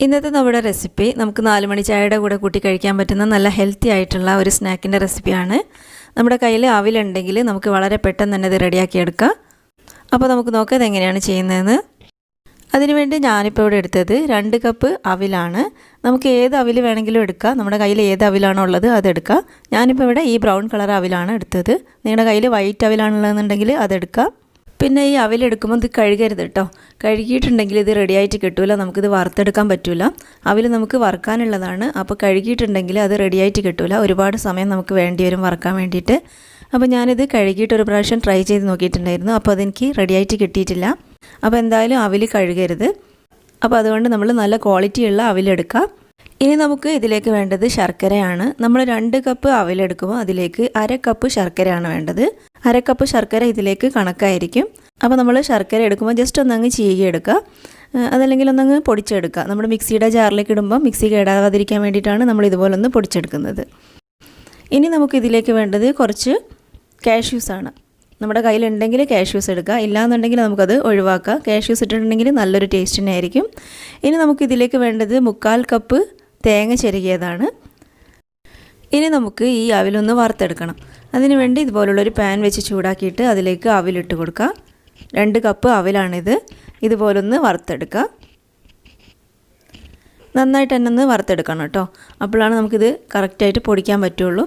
ഇന്നത്തെ നമ്മുടെ റെസിപ്പി നമുക്ക് 4 മണി ചായയുടെ കൂടെ കൂട്ടി കഴിക്കാൻ പറ്റുന്ന നല്ല ഹെൽത്തി ആയിട്ടുള്ള ഒരു സ്നാക്കിൻ്റെ റെസിപ്പിയാണ്. നമ്മുടെ കയ്യിൽ അവിലുണ്ടെങ്കിൽ നമുക്ക് വളരെ പെട്ടെന്ന് തന്നെ ഇത് റെഡിയാക്കി എടുക്കാം. അപ്പോൾ നമുക്ക് നോക്കാം ഇതെങ്ങനെയാണ് ചെയ്യുന്നതെന്ന്. അതിനുവേണ്ടി ഞാനിപ്പോൾ ഇവിടെ എടുത്തത് 2 കപ്പ് അവിലാണ്. നമുക്ക് ഏത് അവിൽ വേണമെങ്കിലും എടുക്കാം. നമ്മുടെ കയ്യിൽ ഏത് അവിലാണോ ഉള്ളത് അതെടുക്കാം. ഞാനിപ്പോൾ ഇവിടെ ഈ ബ്രൗൺ കളർ അവിലാണ് എടുത്തത്. നിങ്ങളുടെ കയ്യിൽ വൈറ്റ് അവിലാണുള്ളതെന്നുണ്ടെങ്കിൽ അതെടുക്കാം. പിന്നെ ഈ അവിലെടുക്കുമ്പോൾ ഇത് കഴുകരുത് കേട്ടോ. കഴുകിയിട്ടുണ്ടെങ്കിൽ ഇത് റെഡിയായിട്ട് കിട്ടില്ല, നമുക്കിത് വറുത്തെടുക്കാൻ പറ്റില്ല. അവിൽ നമുക്ക് വറുക്കാനുള്ളതാണ്. അപ്പോൾ കഴുകിയിട്ടുണ്ടെങ്കിൽ അത് റെഡിയായിട്ട് കിട്ടില്ല, ഒരുപാട് സമയം നമുക്ക് വേണ്ടി വരും വറുക്കാൻ വേണ്ടിയിട്ട്. അപ്പോൾ ഞാനിത് കഴുകിയിട്ട് ഒരു പ്രാവശ്യം ട്രൈ ചെയ്ത് നോക്കിയിട്ടുണ്ടായിരുന്നു. അപ്പോൾ അതെനിക്ക് റെഡിയായിട്ട് കിട്ടിയിട്ടില്ല. അപ്പോൾ എന്തായാലും അവിൽ കഴുകരുത്. അപ്പോൾ അതുകൊണ്ട് നമ്മൾ നല്ല ക്വാളിറ്റിയുള്ള അവിലെടുക്കാം. ഇനി നമുക്ക് ഇതിലേക്ക് വേണ്ടത് ശർക്കരയാണ്. നമ്മൾ 2 കപ്പ് അവിലെടുക്കുമ്പോൾ അതിലേക്ക് 1/2 കപ്പ് ശർക്കരയാണ് വേണ്ടത്. 1/2 കപ്പ് ശർക്കര ഇതിലേക്ക് കണക്കായിരിക്കും. അപ്പോൾ നമ്മൾ ശർക്കര എടുക്കുമ്പോൾ ജസ്റ്റ് ഒന്നങ്ങ് ചീകിയെടുക്കുക, അതല്ലെങ്കിൽ ഒന്നങ്ങ് പൊടിച്ചെടുക്കുക. നമ്മൾ മിക്സിയുടെ ജാറിലേക്ക് ഇടുമ്പോൾ മിക്സി കേടാവാതിരിക്കാൻ വേണ്ടിയിട്ടാണ് നമ്മൾ ഇതുപോലെ ഒന്ന് പൊടിച്ചെടുക്കുന്നത്. ഇനി നമുക്ക് ഇതിലേക്ക് വേണ്ടത് കുറച്ച് കാഷ്യൂസാണ്. നമ്മുടെ കയ്യിലുണ്ടെങ്കിൽ കാഷ്യൂസ് എടുക്കുക, ഇല്ലാന്നുണ്ടെങ്കിൽ നമുക്കത് ഒഴിവാക്കാം. കാഷ്യൂസ് ഇട്ടിട്ടുണ്ടെങ്കിൽ നല്ലൊരു ടേസ്റ്റ് തന്നെ ആയിരിക്കും. ഇനി നമുക്കിതിലേക്ക് വേണ്ടത് 1/4 കപ്പ് തേങ്ങ ചിരകിയതാണ്. ഇനി നമുക്ക് ഈ അവിലൊന്ന് വറുത്തെടുക്കണം. അതിന് വേണ്ടി ഇതുപോലുള്ളൊരു പാൻ വെച്ച് ചൂടാക്കിയിട്ട് അതിലേക്ക് അവിലിട്ട് കൊടുക്കുക. 2 കപ്പ് അവിലാണിത്. ഇതുപോലൊന്ന് വറുത്തെടുക്കുക. നന്നായിട്ട് തന്നെ ഒന്ന് വറുത്തെടുക്കണം കേട്ടോ. അപ്പോഴാണ് നമുക്കിത് കറക്റ്റായിട്ട് പൊടിക്കാൻ പറ്റുള്ളൂ.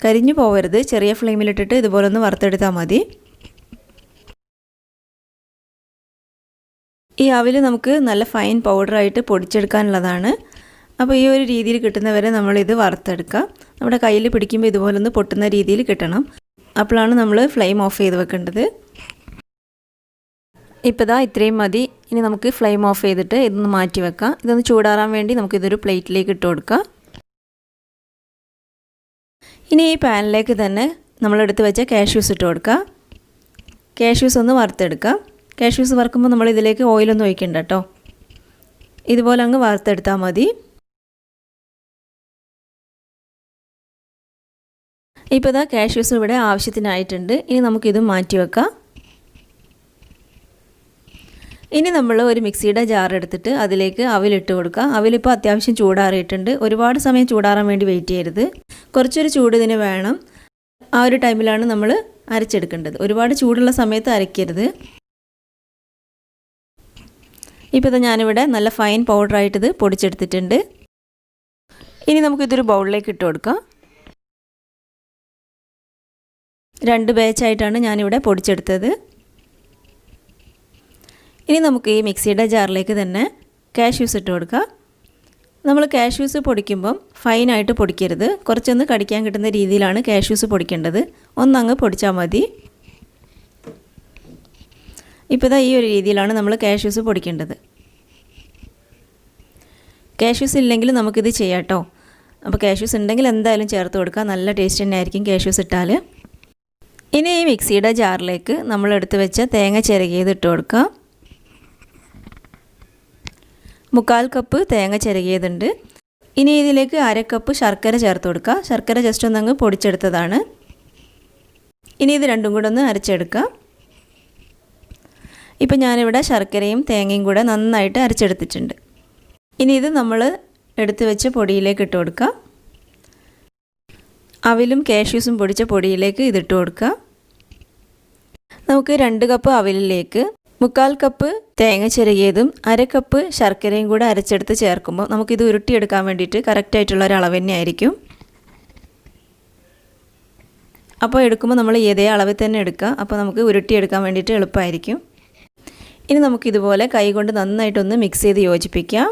കരിഞ്ഞു പോകരുത്. ചെറിയ ഫ്ലെയിമിലിട്ടിട്ട് ഇതുപോലൊന്ന് വറുത്തെടുത്താൽ മതി. ഈ അവിൽ നമുക്ക് നല്ല ഫൈൻ പൗഡറായിട്ട് പൊടിച്ചെടുക്കാനുള്ളതാണ്. അപ്പോൾ ഈ ഒരു രീതിയിൽ കിട്ടുന്നവരെ നമ്മളിത് വറുത്തെടുക്കുക. നമ്മുടെ കയ്യിൽ പിടിക്കുമ്പോൾ ഇതുപോലൊന്ന് പൊട്ടുന്ന രീതിയിൽ കിട്ടണം. അപ്പോഴാണ് നമ്മൾ ഫ്ലെയിം ഓഫ് ചെയ്ത് വെക്കേണ്ടത്. ഇപ്പോൾ ദാ ഇത്രയും മതി. ഇനി നമുക്ക് ഫ്ലെയിം ഓഫ് ചെയ്തിട്ട് ഇതൊന്ന് മാറ്റി വെക്കാം. ഇതൊന്ന് ചൂടാറാൻ വേണ്ടി നമുക്കിതൊരു പ്ലേറ്റിലേക്ക് ഇട്ട് കൊടുക്കാം. ഇനി ഈ പാനിലേക്ക് തന്നെ നമ്മളെടുത്ത് വെച്ച കാഷ്യൂസ് ഇട്ട് കൊടുക്കുക. കാഷ്യൂസ് ഒന്ന് വറുത്തെടുക്കുക. കാഷ്യൂസ് വറുക്കുമ്പോൾ നമ്മൾ ഇതിലേക്ക് ഓയിലൊന്നും ഒഴിക്കണ്ട കേട്ടോ. ഇതുപോലെ അങ്ങ് വറുത്തെടുത്താൽ മതി. ഇപ്പോൾ ഇതാ കാഷ്യൂസ് ഇവിടെ ആവശ്യത്തിനായിട്ടുണ്ട്. ഇനി നമുക്കിത് മാറ്റി വെക്കാം. ഇനി നമ്മൾ ഒരു മിക്സിയുടെ ജാർ എടുത്തിട്ട് അതിലേക്ക് അവിലിട്ട് കൊടുക്കുക. അവിലിപ്പോൾ അത്യാവശ്യം ചൂടാറിയിട്ടുണ്ട്. ഒരുപാട് സമയം ചൂടാറാൻ വേണ്ടി വെയിറ്റ് ചെയ്യരുത്. കുറച്ചൊരു ചൂട് ഇതിന് വേണം. ആ ഒരു ടൈമിലാണ് നമ്മൾ അരച്ചെടുക്കേണ്ടത്. ഒരുപാട് ചൂടുള്ള സമയത്ത് അരയ്ക്കരുത്. ഇപ്പോൾ ഇത് ഞാനിവിടെ നല്ല ഫൈൻ പൗഡറായിട്ടിത് പൊടിച്ചെടുത്തിട്ടുണ്ട്. ഇനി നമുക്കിതൊരു ബൗളിലേക്ക് ഇട്ട് കൊടുക്കാം. 2 ബാച്ചായിട്ടാണ് ഞാനിവിടെ പൊടിച്ചെടുത്തത്. ഇനി നമുക്ക് ഈ മിക്സിയുടെ ജാറിലേക്ക് തന്നെ കാഷ്യൂസ് ഇട്ട് കൊടുക്കാം. നമ്മൾ കാഷ്യൂസ് പൊടിക്കുമ്പം ഫൈനായിട്ട് പൊടിക്കരുത്. കുറച്ചൊന്ന് കടിക്കാൻ കിട്ടുന്ന രീതിയിലാണ് കാഷ്യൂസ് പൊടിക്കേണ്ടത്. ഒന്നങ്ങ് പൊടിച്ചാൽ മതി. ഇപ്പോൾ ഇതാ ഈ ഒരു രീതിയിലാണ് നമ്മൾ കാഷ്യൂസ് പൊടിക്കേണ്ടത്. കാഷ്യൂസ് ഇല്ലെങ്കിൽ നമുക്കിത് ചെയ്യാം കേട്ടോ. അപ്പോൾ കാഷ്യൂസ് ഉണ്ടെങ്കിൽ എന്തായാലും ചേർത്ത് കൊടുക്കുക. നല്ല ടേസ്റ്റ് തന്നെ ആയിരിക്കും കാഷ്യൂസ് ഇട്ടാൽ. ഇനി ഈ മിക്സിയുടെ ജാറിലേക്ക് നമ്മളെടുത്ത് വെച്ച തേങ്ങ ചിരകിയത് ഇട്ട് കൊടുക്കുക. 1/4 കപ്പ് തേങ്ങ ചിരകിയതുണ്ട്. ഇനി ഇതിലേക്ക് 1/2 കപ്പ് ശർക്കര ചേർത്ത് കൊടുക്കുക. ശർക്കര ജസ്റ്റ് ഒന്നങ്ങ് പൊടിച്ചെടുത്തതാണ്. ഇനി ഇത് രണ്ടും കൂടെ ഒന്ന് അരച്ചെടുക്കുക. ഇപ്പം ഞാനിവിടെ ശർക്കരയും തേങ്ങയും കൂടെ നന്നായിട്ട് അരച്ചെടുത്തിട്ടുണ്ട്. ഇനി ഇത് നമ്മൾ എടുത്ത് വെച്ച പൊടിയിലേക്ക് ഇട്ട് കൊടുക്കുക. അവിലും കാഷ്യൂസും പൊടിച്ച പൊടിയിലേക്ക് ഇതിട്ട് കൊടുക്കുക. നമുക്ക് 2 കപ്പ് അവിലിലേക്ക് 1/4 കപ്പ് തേങ്ങ ചിരകിയതും 1/2 കപ്പ് ശർക്കരയും കൂടെ അരച്ചെടുത്ത് ചേർക്കുമ്പോൾ നമുക്കിത് ഉരുട്ടിയെടുക്കാൻ വേണ്ടിയിട്ട് കറക്റ്റായിട്ടുള്ള ഒരു അളവ് തന്നെ ആയിരിക്കും. അപ്പോൾ എടുക്കുമ്പോൾ നമ്മൾ ഏതേ അളവിൽ തന്നെ എടുക്കുക. അപ്പോൾ നമുക്ക് ഉരുട്ടിയെടുക്കാൻ വേണ്ടിയിട്ട് എളുപ്പമായിരിക്കും. ഇനി നമുക്കിതുപോലെ കൈ കൊണ്ട് നന്നായിട്ടൊന്ന് മിക്സ് ചെയ്ത് യോജിപ്പിക്കാം.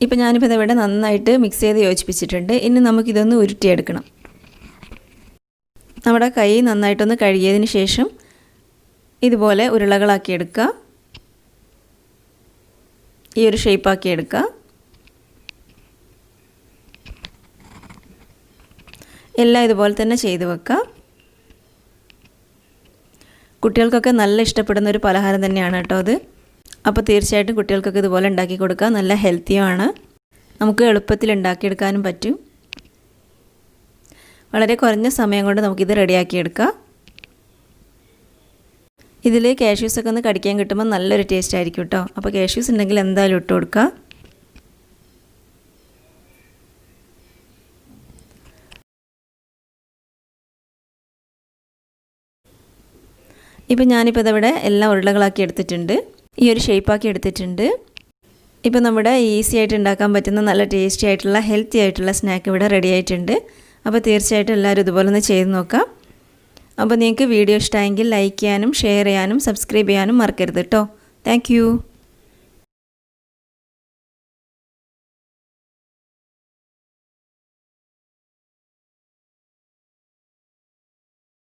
ഇപ്പോൾ ഞാനിപ്പോൾ ഇതിവിടെ നന്നായിട്ട് മിക്സ് ചെയ്ത് യോജിപ്പിച്ചിട്ടുണ്ട്. ഇനി നമുക്കിതൊന്ന് ഉരുട്ടിയെടുക്കണം. നമ്മുടെ കൈ നന്നായിട്ടൊന്ന് കഴുകിയതിന് ശേഷം ഇതുപോലെ ഉരുളകളാക്കി എടുക്കുക. ഈ ഒരു ഷേപ്പാക്കി എടുക്കുക. എല്ലാം ഇതുപോലെ തന്നെ ചെയ്ത് വെക്കുക. കുട്ടികൾക്കൊക്കെ നല്ല ഇഷ്ടപ്പെടുന്ന ഒരു പലഹാരം തന്നെയാണ് കേട്ടോ അത്. അപ്പോൾ തീർച്ചയായിട്ടും കുട്ടികൾക്കൊക്കെ ഇതുപോലെ ഉണ്ടാക്കി കൊടുക്കുക. നല്ല ഹെൽത്തിയുമാണ്. നമുക്ക് എളുപ്പത്തിൽ ഉണ്ടാക്കിയെടുക്കാനും പറ്റും. വളരെ കുറഞ്ഞ സമയം കൊണ്ട് നമുക്കിത് റെഡിയാക്കിയെടുക്കാം. ഇതിൽ കാഷ്യൂസൊക്കെ ഒന്ന് കടിക്കാൻ കിട്ടുമ്പോൾ നല്ലൊരു ടേസ്റ്റ് ആയിരിക്കും കേട്ടോ. അപ്പോൾ കാഷ്യൂസ് ഉണ്ടെങ്കിൽ എന്തായാലും ഇട്ട് കൊടുക്കുക. ഇപ്പോൾ ഞാനിപ്പോൾ ഇതവിടെ എല്ലാം ഉരുളകളാക്കി എടുത്തിട്ടുണ്ട്. ഈ ഒരു ഷേപ്പാക്കി എടുത്തിട്ടുണ്ട്. ഇപ്പോൾ നമ്മുടെ ഈസി ആയിട്ട് ഉണ്ടാക്കാൻ പറ്റുന്ന നല്ല ടേസ്റ്റി ആയിട്ടുള്ള ഹെൽത്തി ആയിട്ടുള്ള സ്നാക്ക് ഇവിടെ റെഡി ആയിട്ടുണ്ട്. അപ്പോൾ തീർച്ചയായിട്ടും എല്ലാവരും ഇതുപോലെ ഒന്ന് ചെയ്ത് നോക്കാം. അപ്പോൾ നിങ്ങൾക്ക് വീഡിയോ ഇഷ്ടമായെങ്കിൽ ലൈക്ക് ചെയ്യാനും ഷെയർ ചെയ്യാനും സബ്സ്ക്രൈബ് ചെയ്യാനും മറക്കരുത് കേട്ടോ. താങ്ക്